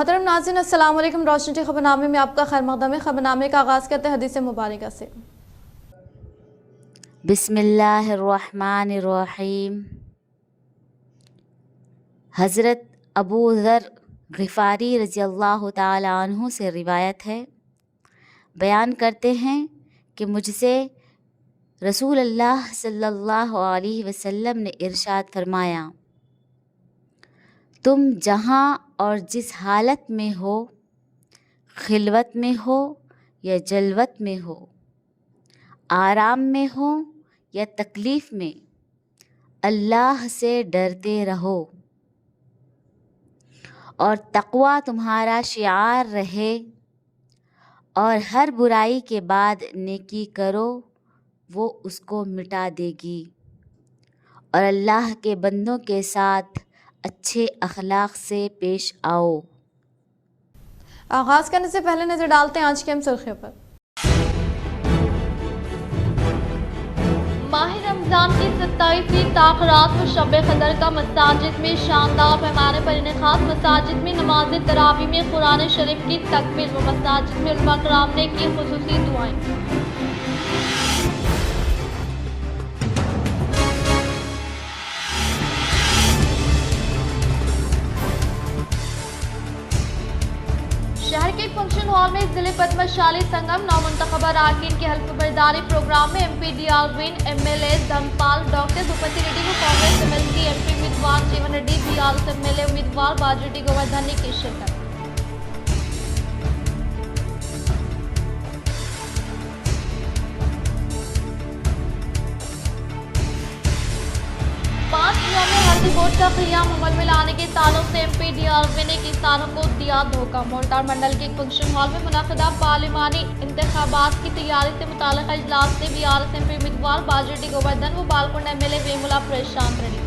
मोहतरम नाज़रीन, अस्सलाम वालेकुम। रोशनी टी खबरनामे में आपका खैर मक़दम है। खबरनामे का आगाज़ करते हैं हदीस मुबारक से। बिस्मिल्लाहिर्रहमानिर्रहीम। हज़रत अबू ज़र ग़िफ़ारी रज़ियल्लाहु ताला अन्हु से रिवायत है, बयान करते हैं कि मुझसे रसूल अल्लाह सल्लल्लाहु अलैहि वसल्लम ने इरशाद फरमाया, तुम जहाँ और जिस हालत में हो, खिलवत में हो या जलवत में हो, आराम में हो या तकलीफ़ में, अल्लाह से डरते रहो और तक़वा तुम्हारा शिआर रहे, और हर बुराई के बाद नेकी करो, वो उसको मिटा देगी, और अल्लाह के बंदों के साथ अच्छे अखलाक से पेश आओ। आगाज़ करने से पहले नज़र डालते हैं आज की हम सुर्खियों पर। माह रमज़ान की 27वीं ताक़रात व शब क़दर का मसाजिद में शानदार पैमाने पर इनेकाद। मसाजिद में नमाज तरावी में कुरान शरीफ की तकमील व मसाजिद में उलमा कराम ने की खुसूसी दुआएं। शहर के फंक्शन हॉल में जिले पद्मशाली संगम नौमुंतखबा अरकान के हल्फ बरदारी प्रोग्राम में MP DR विन MLA धर्मपाल डॉक्टर भूपति रेड्डी को कांग्रेस MLC MP उम्मीदवार जीवन रेड्डी BRS MLA उम्मीदवार बाजरेड्डी गोवर्धन ने की शिरकत। हल्दी बोर्ड का क़ियाम अमल में लाने के ताल्लुक से MP DR ने किसानों को दिया धोखा। मोर्टार मंडल के फंक्शन हॉल में मुनक़दा पार्लिमानी इंतखाबात की तैयारी से मुताल्लिक़ इजलास से BRS MP उम्मीदवार बाजरेड्डी गोवर्धन व बालकोंड MLA वेमुला प्रशांत रेड्डी।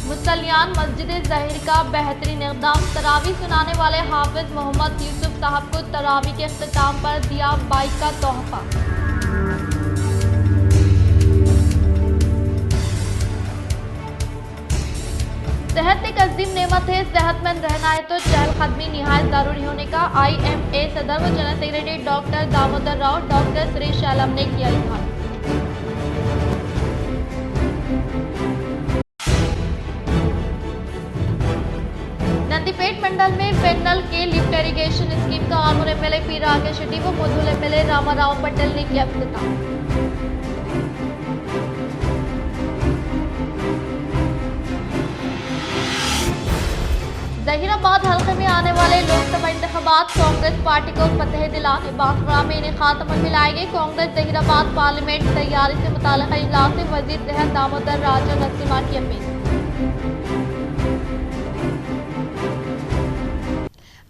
मुसल्लियान मस्जिद ज़हीर का बेहतरीन इक़दाम। तरावी सुनाने वाले हाफिज मोहम्मद यूसुफ साहब को तरावी के इख्तिताम पर दिया बाइक का तोहफा। सेहत एक अजीम नेमत है, सेहतमंद रहना है तो चहलकदमी निहायत ज़रूरी होने का IMA सदर व general secretary doctor Damodar Rao doctor Shri Shailam ने किया इज़हार। नंदीपेट मंडल में पेन्नल के लिफ्ट इरिगेशन स्कीम का आर्मूर MLA पी राकेश रेड्डी व मुधुल MLA रामाराव पटेल ने किया इफ्तिताह। जहीराबाद हल्के में आने वाले लोकसभा इंतखाबात कांग्रेस पार्टी को फतेह दिलाने बांसवाड़ा में इनेकाद अमल में लाए गए। कांग्रेस जहीराबाद पार्लियामेंट तैयारी से मुताल्लिक़ इजलास में वज़ीर सेहत दामोदर राजा नसीमा की अपील।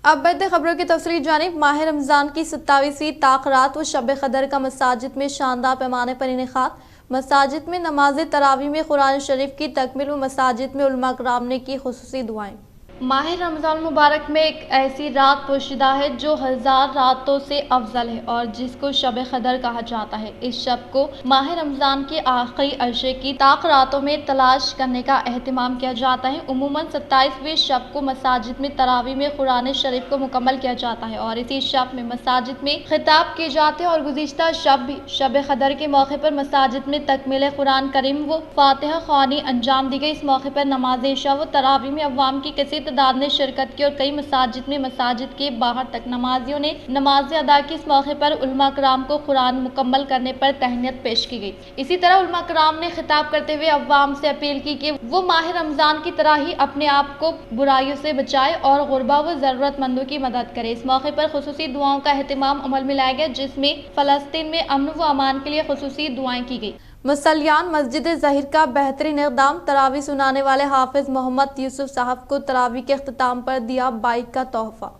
अब बढ़ते खबरों की तफसीली जानिब। माह रमज़ान की 27वीं ताक़रात व शब क़दर का मसाजिद में शानदार पैमाने पर इनेकाद। मसाजिद में नमाज तरावी में कुरान शरीफ की तकमील व मसाजिद में उलमा कराम ने की खुसूसी दुआएं। माह रमज़ान मुबारक में एक ऐसी रात पोशीदा है जो 1000 रातों से अफजल है और जिसको शब क़दर कहा जाता है। इस शब को माह रमज़ान के आखिरी अशरे की ताक़ रातों में तलाश करने का एहतिमाम किया जाता है। उमूमन 27वें शब को मसाजिद में तरावी में कुरान शरीफ को मुकम्मल किया जाता है और इसी शब में मसाजिद में खिताब किए जाते हैं और गुज़िश्ता शब भी शब क़दर के मौके पर मसाजिद में तकमील कुरान करीम व फातिहा ख़वानी अंजाम दी गई। इस मौके पर नमाज इशा व तरावी में अवाम की कसीर तादाद ने शिरकत की और कई मसाजिद में मसाजिद के बाहर तक नमाजियों ने नमाज अदा की। इस मौके पर उलमा कराम को कुरान मुकम्मल करने पर तहनीत पेश की गई। इसी तरह उलमा कराम ने खिताब करते हुए अवाम से अपील की कि वो माह रमज़ान की तरह ही अपने आप को बुराइयों से बचाए और गुरबा व ज़रूरतमंदों की मदद करे। इस मौके पर खुसूसी दुआओं का एहतिमाम अमल में लाया गया, जिसमें फ़लस्तीन में अमन व अमान के लिए खुसूसी दुआएं की गई। मुसल्लियान मस्जिद ज़हीर का बेहतरीन इक़दाम। तरावी सुनाने वाले हाफिज मोहम्मद यूसुफ साहब को तरावी के इख्तिताम पर दिया बाइक का तोहफा।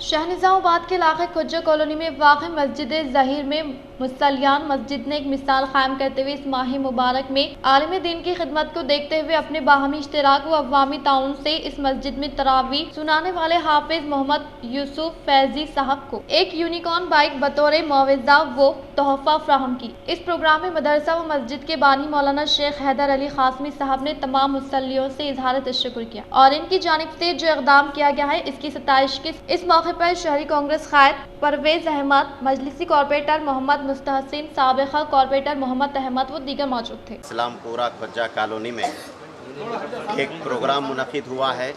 शहनिज़ामाबाद के इलाके खुज्जा कॉलोनी में वाक़ मस्जिद ज़हीर में मुसल्लियान मस्जिद ने एक मिसाल कायम करते हुए इस माह मुबारक में आलिम दीन की खिदमत को देखते हुए अपने बाहमी इश्तिराक व अवामी ताउन से इस मस्जिद में तरावी सुनाने वाले हाफिज मोहम्मद यूसुफ फैजी साहब को एक यूनिकॉर्न बाइक बतौर मुआवजा वो तोहफा फ्राहम की। इस प्रोग्राम में मदरसा व मस्जिद के बानी मौलाना शेख हैदर अली खासमी साहब ने तमाम मुसल्लियों से इजहार तशक्कुर किया और इनकी जानिब से जो इक़दाम किया गया है इसकी सताइश की। इस मौके पर शहरी कांग्रेस कायद परवेज अहमद, मजलिसी कॉर्पोरेटर मोहम्मद मुस्तहसिन, साबिका कॉर्पोरेटर मोहम्मद अहमद व दीगर मौजूद थे। इस्लामपुरा खज्जा कॉलोनी में एक प्रोग्राम मुनक़िद हुआ है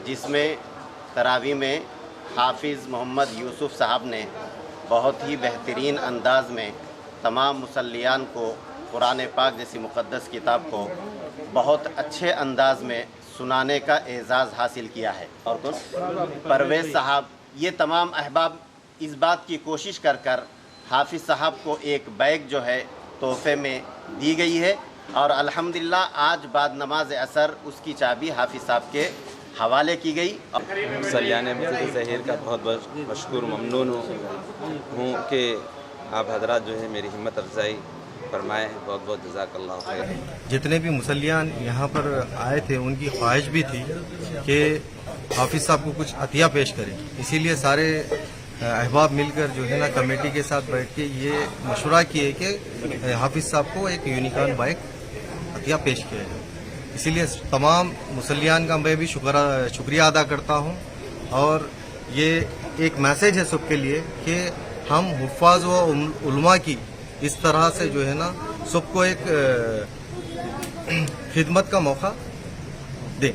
जिसमें तरावी में हाफिज़ मोहम्मद यूसुफ साहब ने बहुत ही बेहतरीन अंदाज में तमाम मुसल्लियान को कुरान पाक जैसी मुक़द्दस किताब को बहुत अच्छे अंदाज में सुनाने का एज़ाज़ हासिल किया है। और कौन परवेज़ साहब, ये तमाम अहबाब इस बात की कोशिश कर हाफिज़ साहब को एक बैग जो है तोहफे में दी गई है और अल्हम्दुलिल्लाह आज बाद नमाज असर उसकी चाबी हाफिज़ साहब के हवाले की गई। मुसल्लियान मस्जिद ज़हीर का बहुत बहुत मशकूर ममनून हूँ कि आप हजरात जो है मेरी हिम्मत अफजाई फरमाए। बहुत बहुत जज़ाकल्लाह खैर। जितने भी मुसल्लियान यहाँ पर आए थे उनकी ख्वाहिश भी थी कि हाफिज़ साहब को कुछ अतिया पेश करें, इसीलिए सारे अहबाब मिलकर जो है ना कमेटी के साथ बैठ के ये मशवरा किए कि हाफिज़ साहब को एक यूनिकॉर्न बाइक अतिया पेश किया जाए। इसीलिए तमाम मुसल्लियान का मैं भी शुक्रिया अदा करता हूँ और ये एक मैसेज है सबके लिए कि हम हुफ़ाज़ व उलमा की इस तरह से जो है ना सबको एक खिदमत का मौका दें।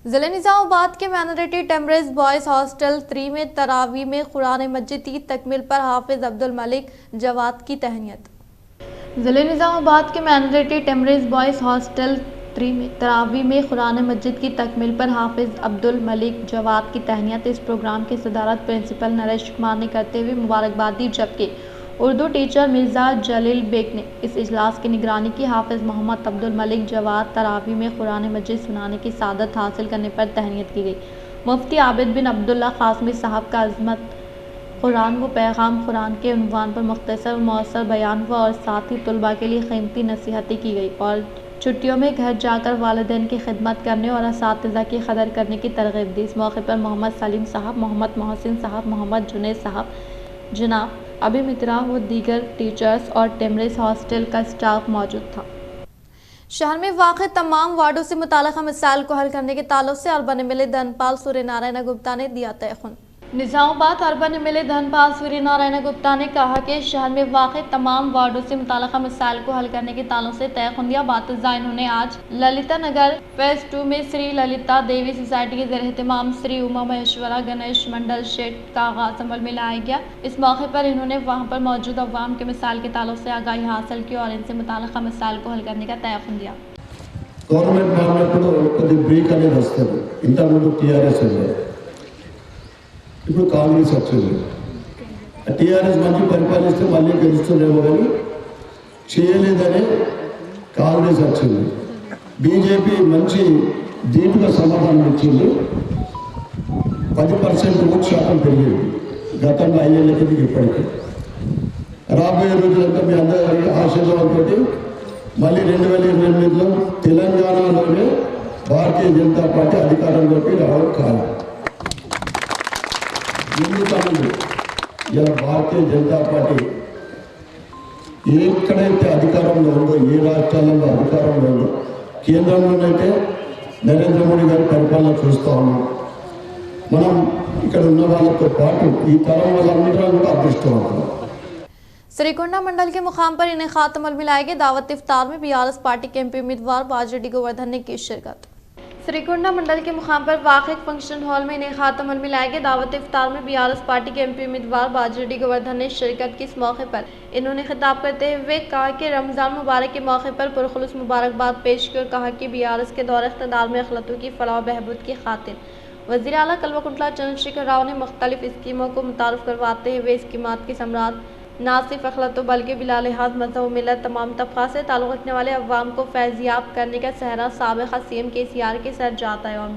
जिले निजामाबाद के माइनॉरिटी टेम्परेज बॉयज हॉस्टल 3 में तरावी में कुरान मजीद की तकमील पर हाफिज अब्दुल मलिक जवाद की तहनीत। जिले निजामाबाद के माइनॉरिटी टेम्परेज बॉयज हॉस्टल 3 में तरावी में कुरान मजीद की तकमील पर हाफिज अब्दुल मलिक जवाद की तहनीत। इस प्रोग्राम की सदारत प्रिंसिपल नरेश कुमार ने करते हुए मुबारकबाद दी, जबकि उर्दू टीचर मिर्ज़ा जलील बेग ने इस इजलास की निगरानी की। हाफिज मोहम्मद अब्दुल मलिक जवाद तरावी में कुरान मजीद सुनाने की सादत हासिल करने पर तहनीत की गई। मुफ्ती आबिद बिन अब्दुल्ला खासमी साहब का अज़मत कुरान व पैगाम कुरान के उन्वान पर मुख्तसर मौसर बयान हुआ और साथ ही तलबा के लिए कीमती नसीहतें की गई और छुट्टियों में घर जाकर वालिदैन की खिदमत करने और असातिज़ा की कदर करने की तरगीब दी। इस मौके पर मोहम्मद सलीम साहब, मोहम्मद मोहसिन साहब, मोहम्मद जुनैद साहब, जनाब अभी मित्रा व दीगर टीचर्स और टेम्परेज हॉस्टल का स्टाफ मौजूद था। शहर में वाक़ तमाम वार्डों से मुताल्लिक़ा मसाइल को हल करने के ताल्लुक से अर्बन एमएलए धनपाल सूर्यनारायण गुप्ता ने दिया तयख़ुन। निजामाबाद अर्बन एमएलए धनपाल सूर्यनारायण गुप्ता ने कहा कि शहर में वाक़ तमाम वार्डों से मुताल्लिक़ा मसाइल को हल करने के ताल्लुक से तयख़ुन दिया। बातज़ा इन्होंने आज ललिता नगर फेज़ 2 में श्री ललिता देवी सोसाइटी के ज़ेर एहतमाम श्री उमा महेश्वरा गणेश मंडल शेड का आगाज़ अमल में लाया गया। इस मौके पर इन्होंने वहाँ पर मौजूद अवाम के मसाइल के ताल्लुक से आगाही हासिल की और इनसे मुताल्लिक़ा मसाइल को हल करने का तयख़ुन दिया। गवर्नमेंट मारिनప్పుడు కొద్ది బ్రేక్ అనేది వస్తుంది, ఇంతకుముందు టీఆర్ఎస్ ఉంది, ఇప్పుడు కాంగ్రెస్ వచ్చింది. టీఆర్ఎస్ మంచి పరిపాలిస్తే మళ్ళీ గెలుస్తుందేమో కానీ చేయలేదని కాంగ్రెస్ వచ్చింది. బీజేపీ మంచి దీటుగా సమాధానం ఇచ్చింది. 10% ఓటు శాతం పెరిగింది గతంలో 5 ఏళ్ల కిందకి ఇప్పటికీ. రాబోయే రోజులంతా మీ అందరి ఆశీర్వాదంతో మళ్ళీ 2028లో తెలంగాణలోనే భారతీయ జనతా పార్టీ అధికారంలోకి రావడం కాదు. ఎందుకంటే ఇలా భారతీయ జనతా పార్టీ ఎక్కడైతే అధికారంలో ఉందో, ఏ రాష్ట్రాలలో అధికారంలో ఉందో, కేంద్రంలోనైతే నరేంద్ర మోడీ గారి పరిపాలన చూస్తూ ఉన్నాం. మనం ఇక్కడ ఉన్న వాళ్ళతో పాటు ఈ తరం వాళ్ళందరం కూడా అదృష్టవంతులు. श्रीकुंडा मंडल के मुकाम पर इनेकात अमल में लाए गए दावत इफ्तार में बीआरएस पार्टी के एमपी उम्मीदवार बाजरेड्डी गोवर्धन ने की शिरकत। श्रीकुंडा मंडल के मुकाम पर वाक़ फंक्शन हॉल में इनेकात अमल में लाए गए दावत इफ्तार में बीआरएस पार्टी के एमपी उम्मीदवार बाजरेड्डी गोवर्धन ने शिरकत की। इस मौके पर इन्होंने खिताब करते हुए कहा कि रमज़ान मुबारक के मौके पर पुरखुलूस मुबारकबाद पेश की और कहा कि बीआरएस के दौर इख्तिदार में अखलतों की फलाह व बहबूद की खातिर वज़ीर आला कलवा चंद्रशेखर राव ने मुख्तलिफ स्कीमों को मुतारफ़ करवाते हुए स्कीमात की समरात ना सिर्फ अखलतों बल्कि बिला लिहाज मज़हब मिलत तमाम तबका से ताल्लुक़ रखने वाले अवाम को फैज़याब करने का सहरा साबिक़ा CM KCR के सर जाता है और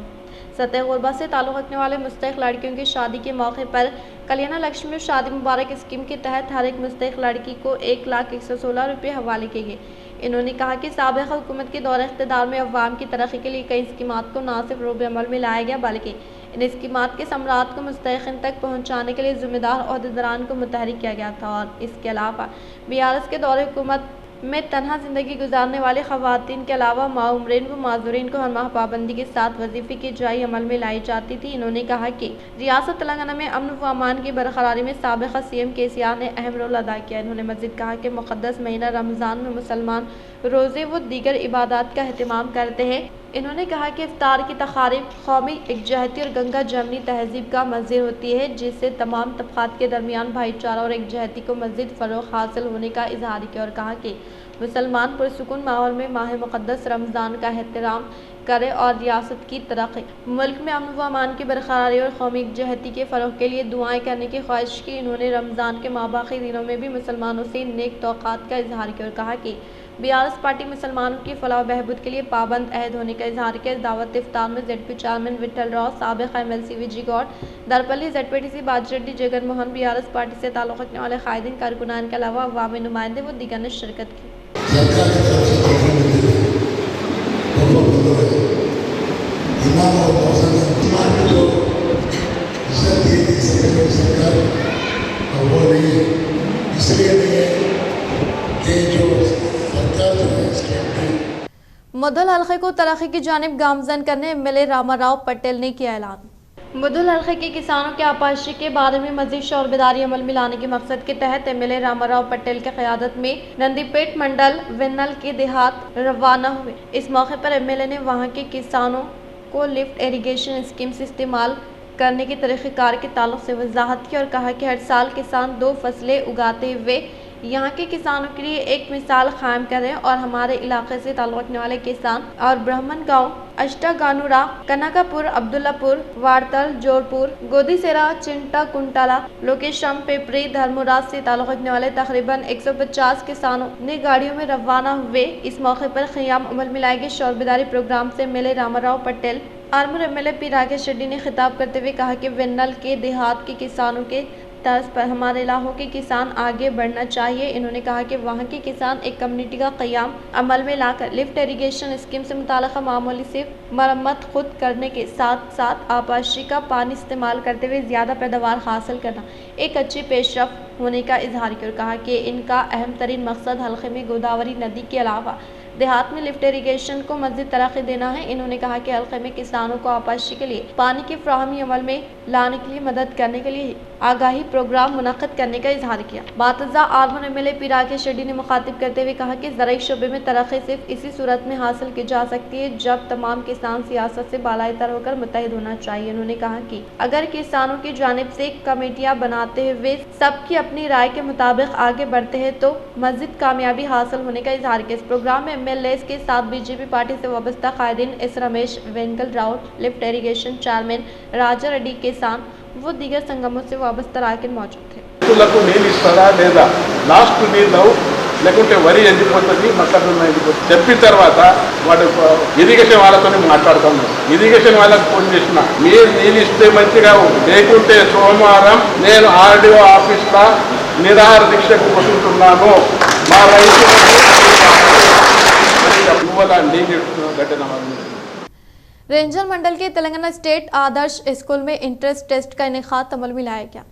सतह गुरबा से ताल्लुक़ रखने वाले मुस्तहिक़ लड़कियों की शादी के मौके पर कल्याण लक्ष्मी शादी मुबारक स्कीम के तहत हर एक मुस्तहिक़ लड़की को 1,01,16 रुपये हवाले किए गए। इन्होंने कहा कि साबिक़ हुकूमत के दौर इक़्तिदार में अवाम की तरक्की के लिए कई स्कीमात को न सिर्फ रूब अमल में लाया गया बल्कि इन स्कीमात के समरात को मुस्तहिक़ीन तक पहुँचाने के लिए ज़िम्मेदार अहदेदारान को मुतहरिक किया गया था। और इसके अलावा BRS के दौर हुकूमत में तनहा ज़िंदगी गुजारने वाली ख़वातीन के अलावा माउमरीन व माजूरीन को हर माह पाबंदी के साथ वजीफ़े की जाई अमल में लाई जाती थी। इन्होंने कहा कि रियासत तेलंगाना में अमन व अमान की बरकरारी में साबिक़ CM KCR ने अहम रोल अदा किया। इन्होंने मज़ीद कहा कि मुक़द्दस महीना रमज़ान में मुसलमान रोज़े व दीगर इबादत का अहतमाम करते हैं। इन्होंने कहा कि इफ्तार की तक़ारीब कौमी एकजहती और गंगा जमनी तहज़ीब का मज़ीर होती है, जिससे तमाम तबक़ात के दरमियान भाईचारा और एकजहती को मज़ीद फ़रोग़ हासिल होने का इज़हार किया और कहा कि मुसलमान पुरसुकून माहौल में माह मुक़द्दस रमज़ान का एहतराम करे और रियासत की तरक्की, मुल्क में अमन व अमान की बरकरारी और कौमी एकजहती के फ़रोग़ के लिए दुआएं करने की ख्वाहिश की। इन्होंने रमज़ान के माबाकी दिनों में भी मुसलमानों से नेक तौक़ात का इज़हार किया और कहा कि BRS पार्टी मुसलमानों की फलाह बहबूद के लिए पाबंद अहद होने का इज़हार किया। दावत इफ्तार में ZP चेयरमैन विठल राव, साबिक़ MLC Viji Goud, Darpalli ZPTC Bajireddy, Jagan Mohan, BRS party से ताल्लुक़ रखने वाले कायदीन कारकुनान के अलावा अवामी नुमाइंदे व दीगर ने शिरकत की। इमाम और इमाम को जो इज्जत दी थी सरकार और वो नहीं है, इसलिए नहीं है कि जो सरकार जो है इसके मुदल हल्के को तरक्की की जानिब गामजन करने MLA रामाराव पटेल ने किया ऐलान। मुदल हल्के के किसानों के आपाशी के बारे में मज़ीद शौरबेदारी अमल में लाने के मकसद के तहत MLA रामाराव पटेल की क़यादत में नंदीपेट मंडल वेन्नल के देहात रवाना हुए। इस मौके पर MLA ने वहाँ के किसानों को लिफ्ट इरीगेशन स्कीम से इस्तेमाल करने के तरीक़ेकार के ताल्लुक़ से वजाहत की और कहा कि हर साल किसान 2 फसलें उगाते हुए यहाँ के किसानों के लिए एक मिसाल कायम करें और हमारे इलाके से ताल्लुक़ रखने वाले किसान और ब्राह्मण गांव अष्टागानुरा, कनकापुर, अब्दुल्लापुर, वारतल, जोरपुर, गोदीसेरा, चिंटा, कुंटाला, लोकेशम, पेपरी, धर्मराज से ताल्लुक़ रखने वाले तकरीबन 150 किसानों ने गाड़ियों में रवाना हुए। इस मौके पर क़याम अमल में लाए गए शौरबेदारी प्रोग्राम से MLA Ramarao Patel Armoor MLA P Rakesh Reddy ने खिताब करते हुए कहा कि वेन्नल के देहात के किसानों के तर्ज पर हमारे इलाकों के किसान आगे बढ़ना चाहिए। इन्होंने कहा कि वहाँ के किसान एक कम्युनिटी का क़याम अमल में लाकर लिफ्ट इरीगेशन स्कीम से मुताल्लिक़ मामूली से मरम्मत खुद करने के साथ साथ आपाशी का पानी इस्तेमाल करते हुए ज़्यादा पैदावार हासिल करना एक अच्छी पेशरफ होने का इजहार किया और कहा कि इनका अहम तरीन मकसद हल्के में गोदावरी नदी के अलावा देहात में लिफ्ट इरीगेशन को मज़ीद तरक्की देना है। इन्होंने कहा कि हल्के में किसानों को आपाशी के लिए पानी की फ्राहमी अमल में लाने के लिए मदद करने के लिए आगाही प्रोग्राम मुनक़्क़िद करने का इजहार किया। बातज़ा आर्मर MLA P राकेश रेड्डी ने मुखातिब करते हुए कहा कि ज़राई शोबे में तरक्की सिर्फ इसी सूरत में हासिल की जा सकती है जब तमाम किसान सियासत से बालातर होकर मुत्तहिद होना चाहिए। उन्होंने कहा कि अगर किसानों की जानिब से कमेटियाँ बनाते हुए सबकी अपनी राय के मुताबिक आगे बढ़ते हैं तो मज़ीद कामयाबी हासिल होने का इजहार किया। इस प्रोग्राम में MLAs के साथ BJP पार्टी से वाबस्ता कायदीन S Ramesh, Venkal Raut, lift irrigation chairman Raja Reddy, किसान वो दीगर संगमों से वाबस्ता रायकिन मौजूद थे। నీళ్ళు ఇస్తారా లేదా లాస్ట్ నీళ్ళు లేకుంటే వరి ఎండిపోతుంది, మొక్కజొన్న ఎండిపోతుంది చెప్పిన తర్వాత వాడు ఇరిగేషన్ వాళ్ళతోనే మాట్లాడుతున్నాడు. ఇరిగేషన్ వాళ్ళకి ఫోన్ చేసిన మీరు నీళ్ళు ఇస్తే మంచిగా లేకుంటే సోమవారం నేను RDO ఆఫీస్లో నిరాహార దీక్షకు కూర్చుంటున్నాను. మా రైతులకు నీళ్ళు గడ్డన रेंजर मंडल के तेलंगाना स्टेट आदर्श स्कूल में इंट्रेंस टेस्ट का इनेकाद अमल में लाया गया।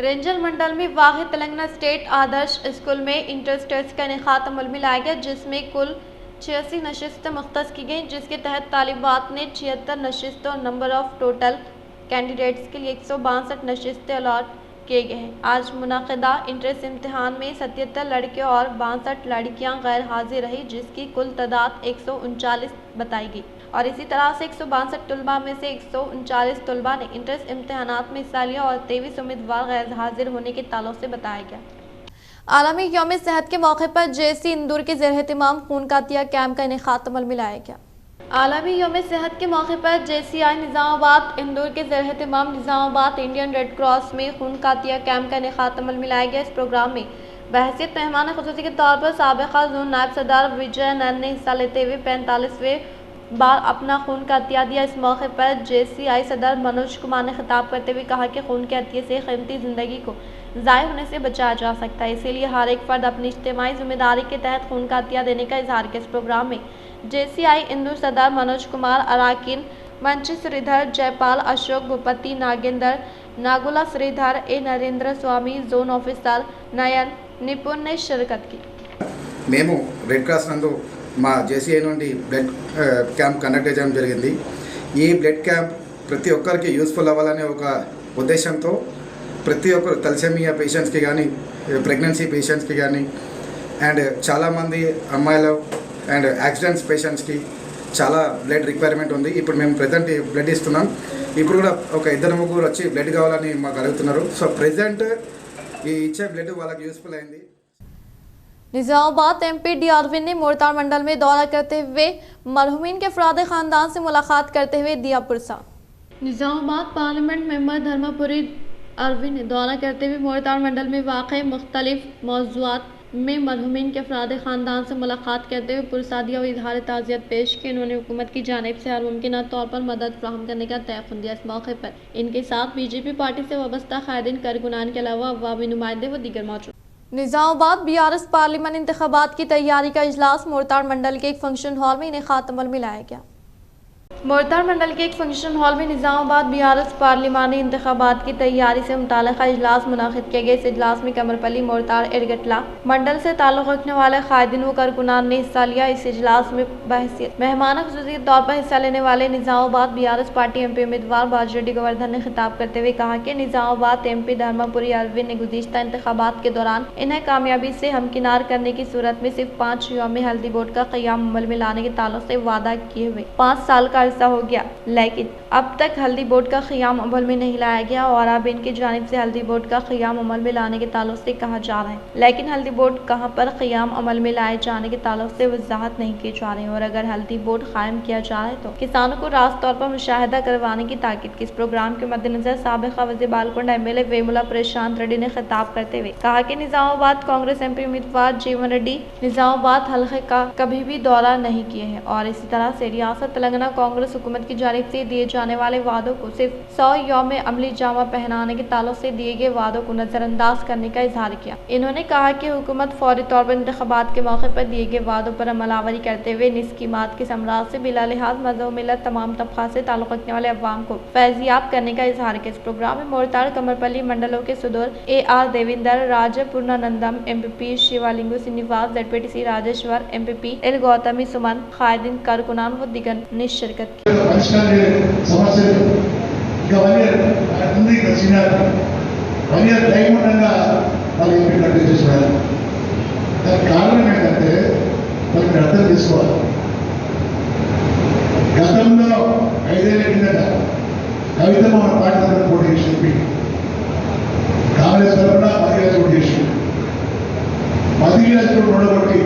रेंजर मंडल में वाक़ तेलंगाना स्टेट आदर्श स्कूल में इंट्रेंस टेस्ट का इनेकाद अमल में लाया गया, जिसमें कुल 86 नशिस्तें मुख्तस की गई, जिसके तहत तालिबात ने 76 नशिस्तों और नंबर ऑफ टोटल कैंडिडेट्स के लिए 162 नशिस्तें अलॉट किए गए हैं। आज मुनाकिदा इंट्रेंस इम्तिहान में 77 लड़के और 62 लड़कियां गैर हाजिर रही, जिसकी कुल तादाद 139 बताई गई और इसी तरह से 162 तलबा में से 139 तलबा ने इंट्रेंस इम्तिहानात में हिस्सा लिया और 23 उम्मीदवार गैर हाजिर होने के ताल्लुक से बताया गया। आलमी यौम सेहत के मौके पर JC इंदौर के ज़ेर-ए-एहतिमाम खून का अतिया कैंप का इनेकाद अमल में लाया गया। आलमी यौम सेहत के मौके पर JCI निज़ामाबाद इंदौर के ज़ेर-ए-एहतिमाम निज़ामाबाद इंडियन रेड क्रॉस में खून का अतिया कैंप का इनेकाद अमल में लाया गया। इस प्रोग्राम में बहैसियत मेहमान ख़ुसूसी के तौर पर साबिक़ा ज़ोन नायब सदर विजय नैन ने हिस्सा लेते हुए 45वें बार अपना खून का अतिया दिया। इस मौके पर JCI सदर मनोज कुमार ने खिताब करते हुए कहा कि खून के अतिये से कीमती जिंदगी को ज़ाय होने से बचाया जा सकता है, इसीलिए हर एक फर्द अपनी इज्तिमाई जिम्मेदारी के तहत खून का अतिया देने का इजहार किया। इस प्रोग्राम में JCI इंदौर सदर मनोज कुमार, अराकीन मंची श्रीधर, जयपाल, अशोक, भूपति, नागेंद्र, नागुला श्रीधर, ए नरेंद्र स्वामी, जोन ऑफिसर नयन, निपुण ने शिरकत की। మేము రెడ్ క్రాస్ నందు మా JCI నుండి బ్లడ్ క్యాంప్ కండక్ట్ చేయడం జరిగింది। ఈ బ్లడ్ క్యాంప్ ప్రతి ఒక్కరికి యూస్ఫుల్ అవ్వాలనే ఒక ఉద్దేశంతో ప్రతి ఒక్కరు తలసేమియా పేషెంట్స్కి కానీ, ప్రెగ్నెన్సీ పేషెంట్స్కి కానీ, అండ్ చాలామంది అమ్మాయిలు అండ్ యాక్సిడెంట్స్ పేషెంట్స్కి చాలా బ్లడ్ రిక్వైర్మెంట్ ఉంది। ఇప్పుడు మేము ప్రజెంట్ బ్లడ్ ఇస్తున్నాం। ఇప్పుడు కూడా ఒక 2-3 వచ్చి బ్లడ్ కావాలని మాకు అడుగుతున్నారు। సో ప్రజెంట్ ఈ ఇచ్చే బ్లడ్ వాళ్ళకి యూస్ఫుల్ అయింది। निजामाबाद MP D अरविंद ने मोरतार मंडल में दौरा करते हुए मरहूमीन के अफराद खानदान से मुलाकात करते हुए दिया पुरसा। निजामाबाद पार्लियामेंट मेंबर धर्मपुरी अरविंद ने दौरा करते हुए मोरतार मंडल में वाक़ई मुख्तलिफ मौज़ूआत में मरहूमीन के अफराद खानदान से मुलाकात करते हुए पुरसा दिया और इजहार ताज़ियत पेश की। इन्होंने हुकूमत की जानिब से हर मुमकिन तौर पर मदद फ्राहम करने का तयक़ुन दिया। इस मौके पर इनके साथ BJP पार्टी से वाबस्ता कायदीन, कारकुनान के अलावा अवामी नुमाइंदे व दीगर मौजूद। निजामाबाद BRS पार्लियामेंट इंतखाबात की तैयारी का इजलास मोरतार मंडल के एक फंक्शन हॉल में इनेकाद अमल में लाया गया। मोरतार मंडल के एक फंक्शन हॉल में निजामाबाद BRS पार्लिमानी इंतखाबात की तैयारी से मुताल्लिक़ इजलास मुनाकिद किया गया। इस इजलास में कमरपल्ली, मोरतार, एरगटला मंडल से ताल्लुक़ रखने वाले कायदीन व कारकुनान ने हिस्सा लिया। इस इजलास में बहसीत मेहमान ख़ुसूसी तौर पर हिस्सा लेने वाले निजामाबाद BRS पार्टी MP उम्मीदवार बाजरेड्डी गोवर्धन ने खिताब करते हुए कहा कि निजामाबाद MP धर्मपुरी अरविंद ने गुज़िश्ता इंतखाबात के दौरान इन्हें कामयाबी से हमकिनार करने की सूरत में सिर्फ 5 यौम हल्दी बोर्ड का क़याम अमल में लाने के ताल्लुक़ से वादा किए हुए 5 साल का अरसा हो गया, लेकिन अब तक हल्दी बोर्ड का क़याम अमल में नहीं लाया गया और अब इनकी जानिब से हल्दी बोर्ड का क़याम अमल में लाने के ताल्लुक़ से कहा जा रहा है, लेकिन हल्दी बोर्ड कहां पर क़याम अमल में लाए जाने के ताल्लुक़ से वजाहत नहीं की जा रही है। और अगर हल्दी बोर्ड कायम किया जा रहा है तो किसानों को रास्त तौर पर मुशाहिदा करवाने की ताकीद की। इस प्रोग्राम के मद्देनजर साबिक़ा वज़ीर बालकोंडा MLA वेमुला प्रशांत रेड्डी ने खिताब करते हुए कहा कि निजामाबाद कांग्रेस MP उम्मीदवार जीवन रेड्डी निजामाबाद हल्के का कभी भी दौरा नहीं किए हैं और इसी तरह से रियासत तेलंगाना कांग्रेस हुकूमत की जानिब से दिए जाने वाले वादों को सिर्फ 100 यौम अमली जामा पहनाने के ताल्लुक़ से दिए गए वादों को नज़रअंदाज करने का इजहार किया। इन्होंने कहा कि हुकूमत फौरी तौर पर इंतखाबात के मौके पर दिए गए वादों पर अमलावरी करते हुए निस्कीमात के समराज से बिला लिहाज मज़हब मिलत तमाम तबका से ताल्लुक़ रखने वाले अवाम को फैज़याब करने का इजहार किया। इस प्रोग्राम में मोरतार, कमरपल्ली मंडलों के सदर AR देविंदर, राज पूर्णानंदम, MPP शिवालिंगु Srinivas, ZPTC Rajeshwar, MPP L Gautami सुमन, कायदीन, कारकुनान व दिगर ने शिरकत की। సమస్యలు ఇంకా ముందు వచ్చినారు ధైర్యంగా వాళ్ళు ఎంపీ కంటే చేస్తున్నారు। దానికి కారణం ఏంటంటే వాళ్ళకి అర్థం తీసుకోవాలి। గతంలో 5 ఏళ్ల కిందట కవితమ్మ మన పార్టీ తరఫున పోటీ చేసి ఎంపీ, కాంగ్రెస్ తరఫున మదిరాజ్ పోటీ చేసి మదిరాజ్ ఓడగొట్టి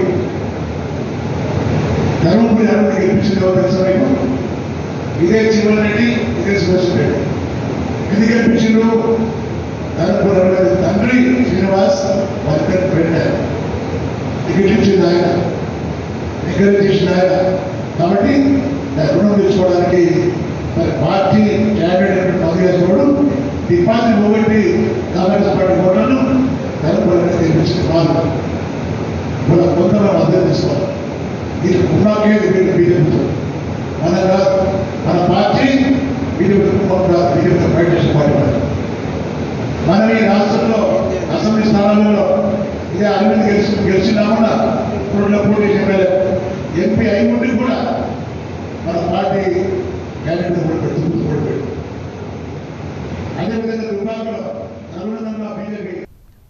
ధర్మపురి అరవింద్ గెలిపించింది తెలుసా? ఇదే జీవన్ రెడ్డి, ఇదే సుభాష్ రెడ్డి। ఎందుకు గెలిపించిండు? ధర్మపురి అరవింద్ తండ్రి శ్రీనివాస్ వర్కర్ ఫ్రెండ్, టికెట్ ఇచ్చింది ఆయన, ఎంకరేజ్ చేసింది ఆయన। కాబట్టి రుణం తెచ్చుకోవడానికి మరి పార్టీ క్యాబినెట్ మదిరాజోడు డిపాజిట్ పోగొట్టి కాంగ్రెస్ పార్టీ ఓట్లను ధర్మపురి అరవింద్ గెలిపించింది కాదు। ఇలా కొంత మద్దతు తీసుకోవాలి। ఇది ఉన్నాకే బీజేపీతో మన పార్టీ బీజేపీ బయట పార్టీ। మనం ఈ రాష్ట్రంలో అసెంబ్లీ స్థానాలలో ఇదే అరవింద్ గెలిచినామన్నా ఇప్పుడు పోటీ ఎమ్మెల్యే ఎంపీ అయి ఉండి కూడా మన పార్టీ క్యాండిడేట్ కూడా పెడుతుంది। అదేవిధంగా విభాగంలో అరవిందంగా బీజేపీ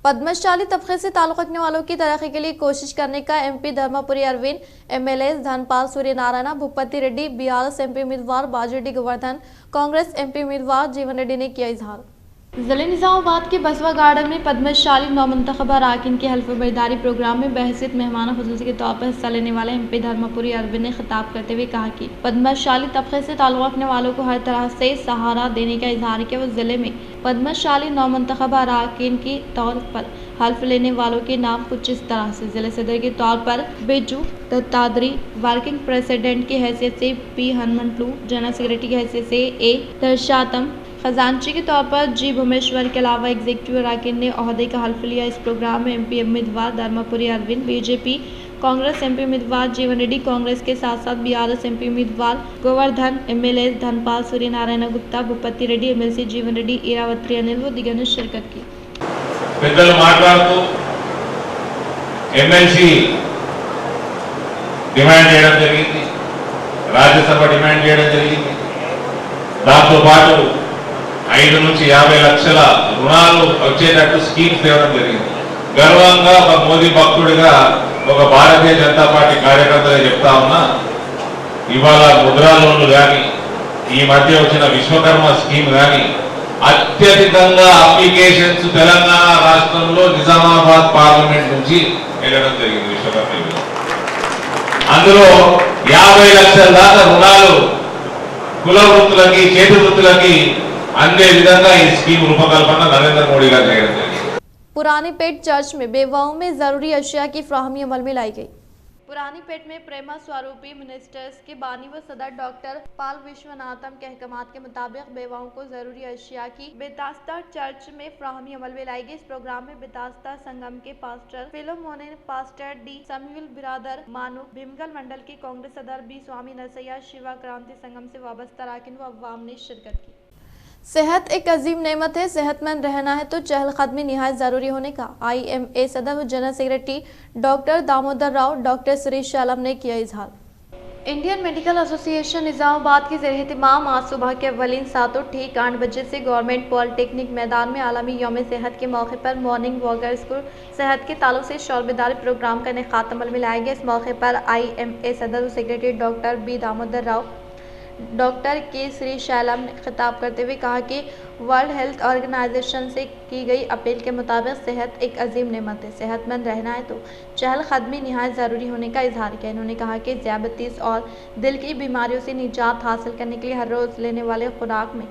पद्मशाली तबके से ताल्लुक़ रखने वालों की तरक्की के लिए कोशिश करने का MP Dharmapuri Arvind, MLAs Dhanpal Suryanarayan, Bhupathi Reddy, BRS MP उम्मीदवार बाजरेड्डी गोवर्धन, कांग्रेस MP उम्मीदवार जीवन रेड्डी ने किया इजहार। जिले निजामाबाद के बसवा गार्डन में पद्मशाली नौमंतखबा अरकान के हल्फ बर्दारी प्रोग्राम में बहसीत मेहमान खुसूसी के तौर पर हिस्सा लेने वाले MP धर्मपुरी अरविंद ने खिताब करते हुए कहा कि पद्मशाली तबके से ताल्लुक़ रखने वालों को हर तरह से सहारा देने का इजहार किया। वो जिले में पद्मशाली नौमंतखबा अरकान के तौर पर हल्फ लेने वालों के नाम कुछ इस तरह से: जिले सदर के तौर पर बिजू दत्तात्री, वर्किंग प्रेसिडेंट की हैसियत से P हनुमंतलू, जनरल सेक्रेटरी की हैसियत से A दर्शातम, खजांची के तौर पर G भुवनेश्वर के अलावा एग्जीक्यूटिव अरकान ने ओहदे का हल्फ लिया। इस प्रोग्राम में MP उम्मीदवार धर्मपुरी अरविंद, BJP कांग्रेस MP उम्मीदवार जीवन रेड्डी, कांग्रेस के साथ साथ BRS MP उम्मीदवार गोवर्धन, MLA धनपाल सूर्यनारायण गुप्ता, भूपति रेड्डी, MLC जीवन रेड्डी, इरावत्री अनिल व दिगर ने शिरकत की। పెద్దలు మాట్లాడుతూ ఎమ్మెల్సీ డిమాండ్ చేయడం జరిగింది, రాజ్యసభ డిమాండ్ చేయడం జరిగింది. దాంతో పాటు 5 నుంచి 50 లక్షల రుణాలు వచ్చేటట్టు స్కీమ్స్ తేవడం జరిగింది. గర్వంగా ఒక మోదీ భక్తుడిగా, ఒక భారతీయ జనతా పార్టీ కార్యకర్తగా చెప్తా ఉన్నా, ఇవాళ ముద్రా లోన్లు కానీ, ఈ మధ్య వచ్చిన విశ్వకర్మ స్కీమ్ కానీ అత్యధికంగా అప్లికేషన్స్ తెలంగాణ రాష్ట్రంలో నిజామాబాద్ పార్లమెంట్ నుంచి వెళ్ళడం జరిగింది. విశ్వకర్మ అందులో 50 లక్షల దాకా రుణాలు కుల వృత్తులకి, చేతి వృత్తులకి అందే విధంగా ఈ స్కీమ్ రూపకల్పన నరేంద్ర మోడీ గారు చేయడం జరిగింది. पुरानी पेट चर्च में बेवाओं में जरूरी अशिया की फ्राहमी अमल में लाई गई। पुरानी पेट में प्रेमा स्वरूपी मिनिस्टर्स के बानी व सदर डॉक्टर पाल विश्वनाथम के अहकामात के मुताबिक बेवाओं को जरूरी अशिया की बेतास्ता चर्च में फ्राहमी अमल में लाई गई। इस प्रोग्राम में बेतास्ता संगम के पास्टर फिलोमोन, पास्टर डी समीउल बिरादर मानू, भीमगल मंडल के कांग्रेस सदर बी स्वामी नरसैया, शिवा क्रांति संगम से वाबस्ता अरकान व अवाम ने शिरकत की। सेहत एक अजीम नेमत है, सेहतमंद रहना है तो चहलकदमी निहायत ज़रूरी होने का IMA सदर व general secretary doctor Damodar Rao doctor Suresh Alam ने किया इजहार। इंडियन मेडिकल एसोसिएशन निजामाबाद के ज़ेर-ए-एहतिमाम आज सुबह के अवलिन सातों ठीक 8 बजे से गवर्नमेंट पॉलिटेक्निक मैदान में आलमी यौम सेहत के मौके पर मॉर्निंग वॉकर्स को सेहत के ताल्लुक से शौर बेदारी प्रोग्राम का इनेकाद अमल में लाया गया। इस मौके पर IMA सदर व secretary doctor B Damodar Rao doctor K Suresh Alam ने खिताब करते हुए कहा कि वर्ल्ड हेल्थ ऑर्गेनाइजेशन से की गई अपील के मुताबिक सेहत एक अजीम नेमत है, सेहतमंद रहना है तो चहलकदमी निहायत ज़रूरी होने का इजहार किया। इन्होंने कहा कि ज़ियाबतीस और दिल की बीमारियों से निजात हासिल करने के लिए हर रोज़ लेने वाले खुराक में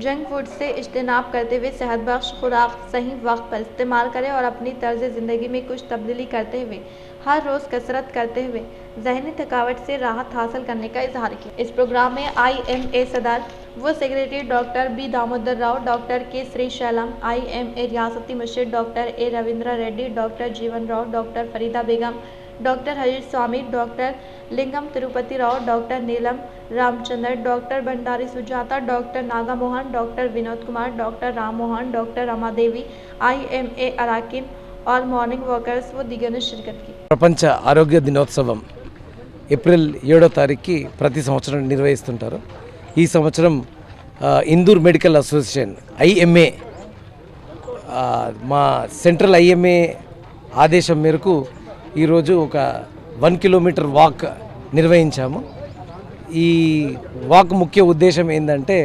जंक फूड से इज्तनाब करते हुए सेहत बख्श खुराक सही वक्त पर इस्तेमाल करें और अपनी तर्ज ज़िंदगी में कुछ तब्दीली करते हुए हर रोज़ कसरत करते हुए ज़हनी थकावट से राहत हासिल करने का इजहार किया। इस प्रोग्राम में IMA सदर व secretary doctor B Damodar Rao, doctor K Suresh Alam, IMA रियासती मुशीर doctor A Ravindra Reddy, doctor Jeevan Rao, doctor Farida Begum, doctor Harish Swamy, doctor Lingam Tirupati Rao, doctor Neelam Ramchandra, doctor Bhandari Sujata, doctor Naga Mohan, doctor Vinod Kumar, doctor Ram Mohan, doctor Rama Devi, IMA अरकान और मॉर्निंग वॉकर्स व दिगर ने शिरकत की। ప్రపంచ ఆరోగ్య దినోత్సవం ఏప్రిల్ 7వ తారీఖుకి ప్రతి సంవత్సరం నిర్వహిస్తుంటారు. ఈ సంవత్సరం ఇందూర్ మెడికల్ అసోసియేషన్ IMA మా సెంట్రల్ IMA ఆదేశం మేరకు ఈరోజు ఒక 1 కిలోమీటర్ వాక్ నిర్వహించాము. ఈ వాక్ ముఖ్య ఉద్దేశం ఏంటంటే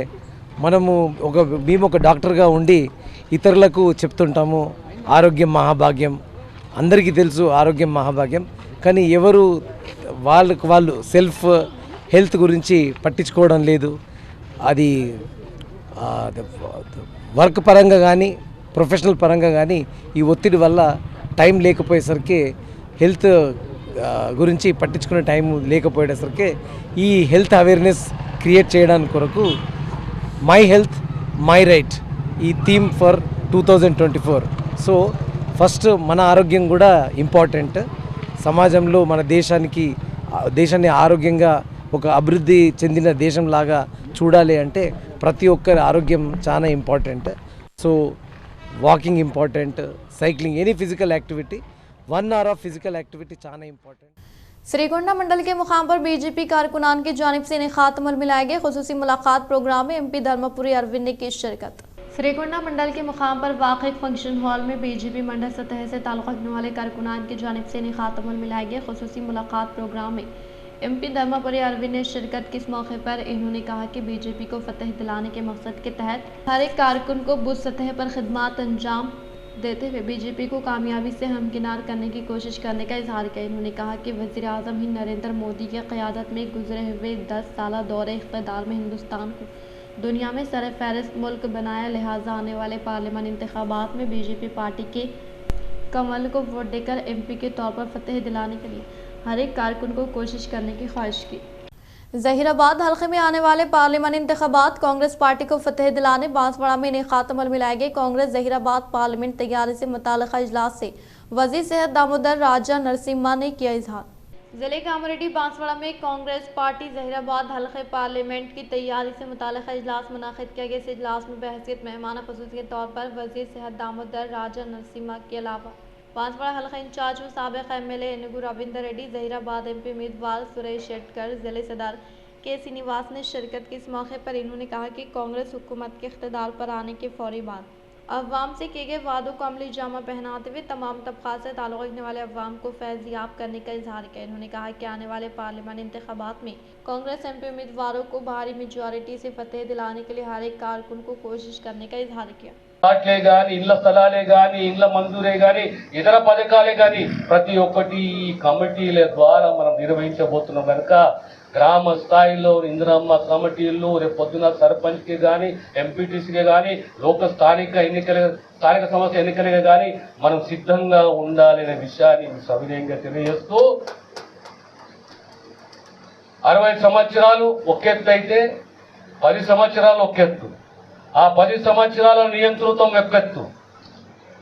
మేము ఒక డాక్టర్గా ఉండి ఇతరులకు చెప్తుంటాము ఆరోగ్యం మహాభాగ్యం, అందరికీ తెలుసు ఆరోగ్యం మహాభాగ్యం, కానీ ఎవరు వాళ్ళు సెల్ఫ్ హెల్త్ గురించి పట్టించుకోవడం లేదు. అది వర్క్ పరంగా కానీ ప్రొఫెషనల్ పరంగా కానీ ఈ ఒత్తిడి వల్ల టైం లేకపోయేసరికి హెల్త్ గురించి పట్టించుకునే టైం లేకపోయేసరికి ఈ హెల్త్ అవేర్నెస్ క్రియేట్ చేయడానికి కొరకు మై హెల్త్ మై రైట్ ఈ థీమ్ ఫర్ 2024. సో ఫస్ట్ మన ఆరోగ్యం కూడా ఇంపార్టెంట్. సమాజంలో మన దేశాన్ని ఆరోగ్యంగా ఒక అభివృద్ధి చెందిన దేశంలాగా చూడాలి అంటే ప్రతి ఒక్కరి ఆరోగ్యం చాలా important. So walking important, cycling, any physical activity, 1 hour of physical activity चाहना इम्पोर्टेंट। श्रीगोंडा मंडल के मुकाम पर BJP कारकुनान की जानिब से इनेकाद अमल में लाए गए खुसूसी मुलाकात प्रोग्राम में MP धर्मपुरी अरविंद ने की शिरकत। श्रीगोंडा मंडल के मुकाम पर वाक़ई फंक्शन हॉल में BJP मंडल सतह से ताल्लुक़ रखने वाले कारकुनान की जानिब से इनेकाद अमल में लाए गए खुसूसी मुलाकात प्रोग्राम में MP धर्मपुरी अरविंद ने शिरकत की। इस मौके पर इन्होंने कहा कि बीजेपी को फतह दिलाने के मकसद के तहत हर एक कारकुन को बूथ सतह पर खिदमत अंजाम देते हुए बीजेपी को कामयाबी से हमकिनार करने की कोशिश करने का इजहार किया। इन्होंने कहा कि वज़ीर-ए-आज़म हिंद नरेंद्र मोदी की क़यादत में गुजरे हुए 10 साला दौरे इक़्तिदार में हिंदुस्तान को दुनिया में सरफ़हरिस्त मुल्क बनाया, लिहाजा आने वाले पार्लियामानी इंतखाबात में बीजेपी पार्टी के कमल को वोट देकर MP के तौर पर फतह दिलाने के लिए हर एक कारकुन को कोशिश करने की ख्वाहिश की। ज़हीराबाद हल्के में आने वाले पार्लियामानी इंतखाबात कांग्रेस पार्टी को फतह दिलाने बांसवाड़ा में इनेकात अमल में लाए गए। कांग्रेस ज़हीराबाद पार्लियामेंट तैयारी से मुताल्लिक़ इजलास से वज़ीर सेहत दामोदर राजा नरसिम्हा ने किया इजहार। जिले के अमरेडी बांसवाड़ा में कांग्रेस पार्टी ज़हीराबाद हल्के पार्लियामेंट की तैयारी से मुताल्लिक़ इजलास मुनाक़िद किया गया। इस इजलास में बहसीत मेहमान ख़ुसूसी के तौर पर वज़ीर सेहत दामोदर राजा नरसिम्हा के अलावा बांसवाड़ा हल्का इंचार्ज व साबिक़ MLA एनुगु रविंदर रेड्डी, ज़हीराबाद MP उम्मीदवार सुरेश शेट्टर, ज़िले सदर के श्रीनिवास ने शिरकत की। इस मौके पर इन्होंने कहा कि कांग्रेस हुकूमत के इक़्तिदार पर आने के फौरी बाद अवाम से किए गए वादों को अमली जामा पहनाते हुए तमाम तबक़ात से ताल्लुक़ रखने वाले अवाम को फैज़याब करने का इजहार किया। इन्होंने कहा कि आने वाले पार्लियामानी इंतखाबात में कांग्रेस MP उम्मीदवारों को भारी मेजॉरिटी से फतह दिलाने के लिए हर एक कारकुन को कोशिश करने का इजहार किया। ప్లాట్లే గాని ఇళ్ల స్థలాలే గాని ఇండ్ల మంజూరే గాని ఇతర పథకాలే గాని ప్రతి ఒక్కటి ఈ కమిటీల ద్వారా మనం నిర్వహించబోతున్నాం కనుక గ్రామ స్థాయిలో ఇందిరమ్మ కమిటీలు రేపు పొద్దున సర్పంచ్కి కానీ ఎంపీటీసీకి కానీ స్థానిక సంస్థ ఎన్నికలకి కానీ మనం సిద్ధంగా ఉండాలనే విషయాన్ని సవినయంగా తెలియజేస్తూ 60 సంవత్సరాలు ఒక ఎత్తు అయితే 10 సంవత్సరాలు ఒక ఎత్తు, ఆ 10 సంవత్సరాల నియంత్రితం ఎక్కెత్తు.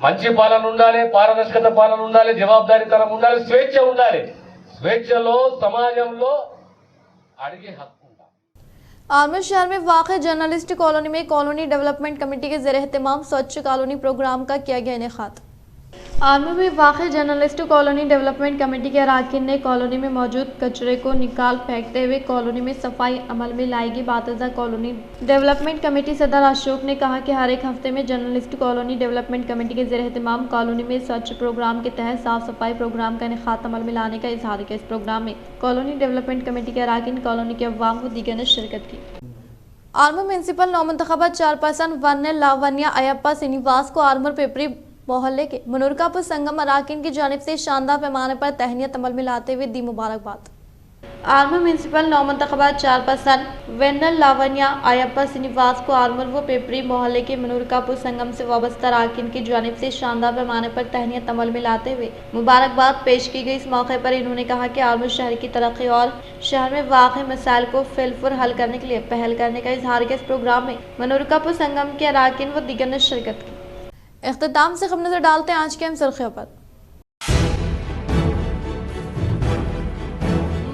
మంచి పాలన ఉండాలి, పారదర్శకత పాలన ఉండాలి, జవాబుదారీతనం ఉండాలి, స్వేచ్ఛ ఉండాలి. స్వేచ్ఛలో సమాజంలో అడిగే హక్కు ఉండాలి. आर्मर शहर में वाक़ जर्नलिस्ट कॉलोनी में कॉलोनी डेवलपमेंट कमेटी के ज़ेर एहतमाम स्वच्छ कॉलोनी प्रोग्राम का किया गया इनेकाद। आर्मर में वाक़ जर्नलिस्ट कॉलोनी डेवलपमेंट कमेटी के अरकान ने कॉलोनी में मौजूद कचरे को निकाल फेंकते हुए कॉलोनी में सफाई अमल में लाएगी। बातज़ा कॉलोनी डेवलपमेंट कमेटी सदर अशोक ने कहा कि हर एक हफ्ते में जर्नलिस्ट कॉलोनी डेवलपमेंट कमेटी के ज़ेर एहतमाम कॉलोनी में स्वच्छ प्रोग्राम के तहत साफ सफाई प्रोग्राम का इनेकाद अमल में लाने का इजहार किया। इस प्रोग्राम में कॉलोनी डेवलपमेंट कमेटी के अरकान, कॉलोनी के अवाम व दीगर ने शिरकत की। आर्मर म्यूनसिपल नौमंतखबा चेयरपर्सन वन्य लावण्या अयप्पा श्रीनिवास को आर्मर पेपरी मोहल्ले के मुनूरकापुर संगम अरकान की जानिब से शानदार पैमाने पर तहनीत अमल में लाते हुए दी मुबारकबाद। आर्मर म्यूनसिपल नौमंतखबा चेयरपर्सन वन्य लावण्या अयप्पा श्रीनिवास को आर्मर व पेपरी मोहल्ले के मुनूरकापुर संगम से वाबस्ता अरकान की जानिब से शानदार पैमाने पर तहनीत अमल में लाते हुए मुबारकबाद पेश की गई। इस मौके पर इन्होंने कहा कि आर्मर शहर की तरक्की और शहर में वाक़ मसाइल को फिलफुर हल करने के लिए पहल करने का इजहार किया। इस प्रोग्राम में मुनूरकापुर संगम के अरकान व दीगर ने शिरकत की। इख्तिताम से खबर नजर डालते हैं आज के अहम सुर्खियों पर।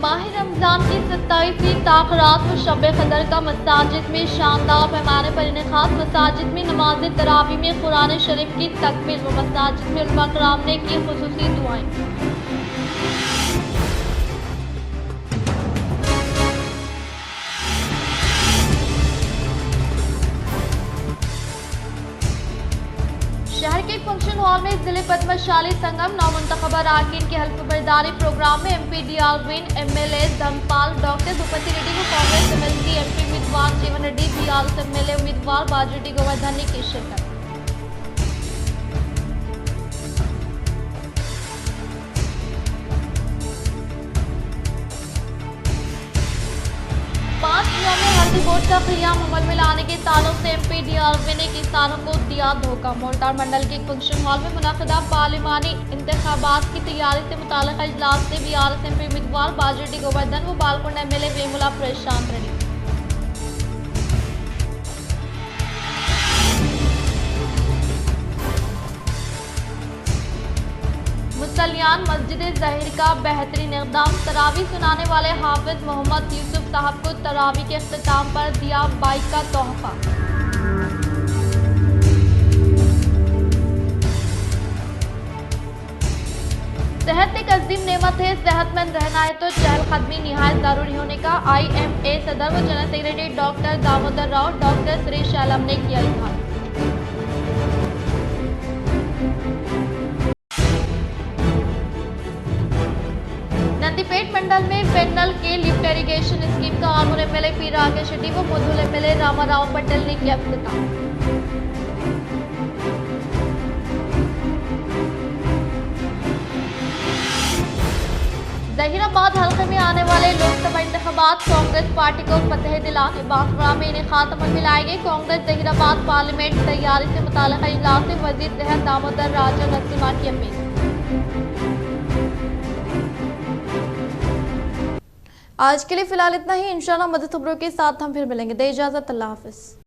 माह रमजान की 27वीं ताक़रात व शब क़दर का मसाजिद में शानदार पैमाने पर इनेकाद। मसाजिद में नमाज तरावी में कुरान शरीफ की तकमील व मसाजिद में उलमा कराम ने की खुसूसी दुआएं। शहर के फंक्शन हॉल में जिले पद्मशाली संगम नौमंतखबा अरकान के हल्फ बरदारी प्रोग्राम में MP DRविन, MLA धर्मपाल, डॉक्टर भूपति रेड्डी को कांग्रेस MLC MP उम्मीदवार जीवन रेड्डी, BRS MLA उम्मीदवार बाजरेड्डी गोवर्धन ने की शिरकत। हल्दी बोर्ड का क़ियाम अमल में लाने के ताल्लुक से MP DRविन ने किसानों को दिया धोखा। मोल्टार मंडल के फंक्शन हॉल में मुनाक़िदा पार्लियामानी इंतखाबात की तैयारी से मुताल्लिक़ इजलास से BRS MP उम्मीदवार बाजरेड्डी गोवर्धन व बालकोंडा MLA वेमुला प्रशांत रेड्डी। मुसलियान मस्जिद ज़हीर का बेहतरीन इक़दाम। तरावी सुनाने वाले हाफिज मोहम्मद यूसुफ साहब को तरावी के इख्तिताम पर दिया बाइक का तोहफा। सेहत एक अजीम नेमत है, सेहतमंद रहना है तो चहलकदमी निहायत ज़रूरी होने का IMA सदर व general secretary doctor Damodar Rao, doctor Suresh Alam ने किया इजहार। मंडल में पेन्नल के लिफ्ट इरिगेशन स्कीम का आर्मूर एमएलए पी राकेश रेड्डी व मुधुल एमएलए रामाराव पटेल ने किया इफ्तिताह। जहीराबाद हल्के में आने वाले लोकसभा इंतखाबात कांग्रेस पार्टी को फतेह दिलाने बांसवाड़ा में इनेकाद अमल में लाए गए। कांग्रेस जहीराबाद पार्लियामेंट तैयारी से मुताल्लिक़ इजलास में वजीर सेहत दामोदर राजा नरसिम्हा की अपील। आज के लिए फिलहाल इतना ही। इंशाल्लाह मदद खबरों के साथ हम फिर मिलेंगे। दे इजाजत, अल्लाह हाफिज।